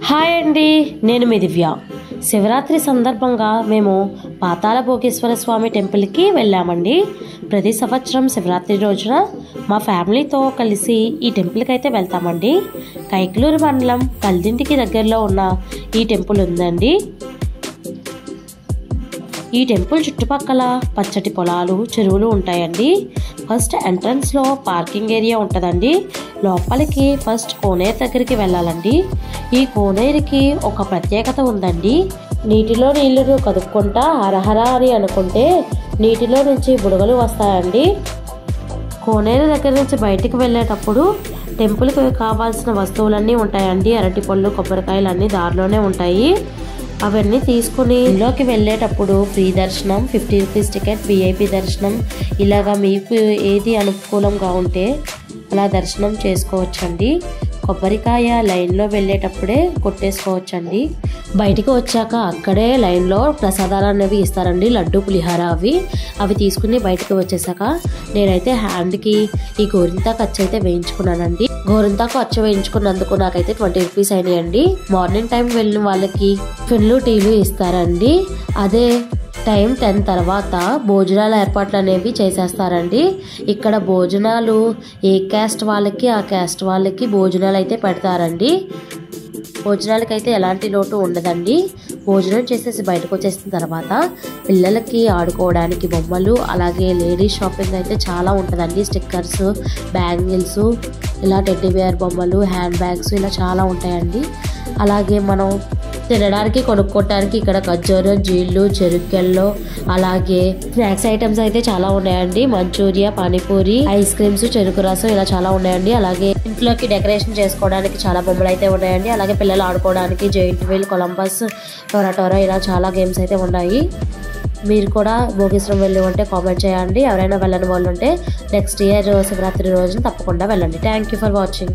Hi అండి, నేను మీ దివ్య. శివరాత్రి సందర్భంగా మేము పాతాళ భోగేశ్వర స్వామి టెంపుల్కి వెళ్ళామండి. ప్రతి సంవత్సరం శివరాత్రి రోజున మా ఫ్యామిలీతో కలిసి ఈ టెంపుల్కి అయితే వెళ్తామండి. కైకలూరు మండలం కల్దింటికి దగ్గరలో ఉన్న ఈ టెంపుల్ ఉందండి. ఈ టెంపుల్ చుట్టుపక్కల పచ్చటి పొలాలు, చెరువులు ఉంటాయండి. ఫస్ట్ ఎంట్రన్స్లో పార్కింగ్ ఏరియా ఉంటుందండి. లోపలికి ఫస్ట్ కోనేరు దగ్గరికి వెళ్ళాలండి. ఈ కోనేరుకి ఒక ప్రత్యేకత ఉందండి. నీటిలో నీళ్లను కదుక్కుంటా హరహర అని అనుకుంటే నీటిలో నుంచి బుడగలు వస్తాయండి. కోనేరు దగ్గర నుంచి బయటికి వెళ్ళేటప్పుడు టెంపుల్కి కావాల్సిన వస్తువులన్నీ ఉంటాయండి. అరటిపళ్ళు, కొబ్బరికాయలు అన్నీ దారిలోనే ఉంటాయి. అవన్నీ తీసుకుని ఇంట్లోకి వెళ్ళేటప్పుడు ఫ్రీ దర్శనం, 50 రూపీస్ టికెట్, విఐపి దర్శనం, ఇలాగా మీకు ఏది అనుకూలంగా ఉంటే అలా దర్శనం చేసుకోవచ్చండి. కొబ్బరికాయ లైన్లో వెళ్ళేటప్పుడే కొట్టేసుకోవచ్చండి. బయటికి వచ్చాక అక్కడే లైన్లో ప్రసాదాలు అనేవి ఇస్తారండి. లడ్డు, పులిహార అవి తీసుకుని బయటకు వచ్చేసాక నేనైతే హ్యాండ్కి ఈ గోరింతాకు అచ్చు అయితే వేయించుకున్నానండి. గోరింతాకు అచ్చు వేయించుకున్నందుకు నాకైతే 20 రూపీస్ అయినాయండి. మార్నింగ్ టైం వెళ్ళిన వాళ్ళకి ఫిన్లు, టీలు ఇస్తారండి. అదే టైం 10 తర్వాత భోజనాల ఏర్పాట్లు అనేవి చేసేస్తారండి. ఇక్కడ భోజనాలు ఏ క్యాస్ట్ వాళ్ళకి ఆ క్యాస్ట్ వాళ్ళకి భోజనాలు అయితే పెడతారండి. భోజనాలకైతే ఎలాంటి లోటు ఉండదండి. భోజనం చేసేసి బయటకు వచ్చేసిన తర్వాత పిల్లలకి ఆడుకోవడానికి బొమ్మలు, అలాగే లేడీస్ షాపింగ్ అయితే చాలా ఉంటుందండి. స్టిక్కర్స్, బ్యాంగిల్స్, ఇలా టెడ్డీ బేర్ బొమ్మలు, హ్యాండ్ బ్యాగ్స్ ఇలా చాలా ఉంటాయండి. అలాగే మనం తినడానికి, కొనుక్కోవడానికి ఇక్కడ ఖర్జూరం, జీళ్ళు, చెరుకెళ్ళు, అలాగే స్నాక్స్ ఐటమ్స్ అయితే చాలా ఉన్నాయండి. మంచూరియా, పానీపూరి, ఐస్ క్రీమ్స్, చెరుకు రసం ఇలా చాలా ఉన్నాయండి. అలాగే ఇంట్లోకి డెకరేషన్ చేసుకోవడానికి చాలా బొమ్మలు అయితే ఉన్నాయండి. అలాగే పిల్లలు ఆడుకోవడానికి జైంట్ వీల్, కొలంబస్, టోరా ఇలా చాలా గేమ్స్ అయితే ఉన్నాయి. మీరు కూడా భోగేశ్వరం వెళ్ళి ఉంటే కామెంట్ చేయండి. ఎవరైనా వెళ్ళని వాళ్ళు ఉంటే నెక్స్ట్ ఇయర్ శివరాత్రి రోజున తప్పకుండా వెళ్ళండి. Thank you for watching.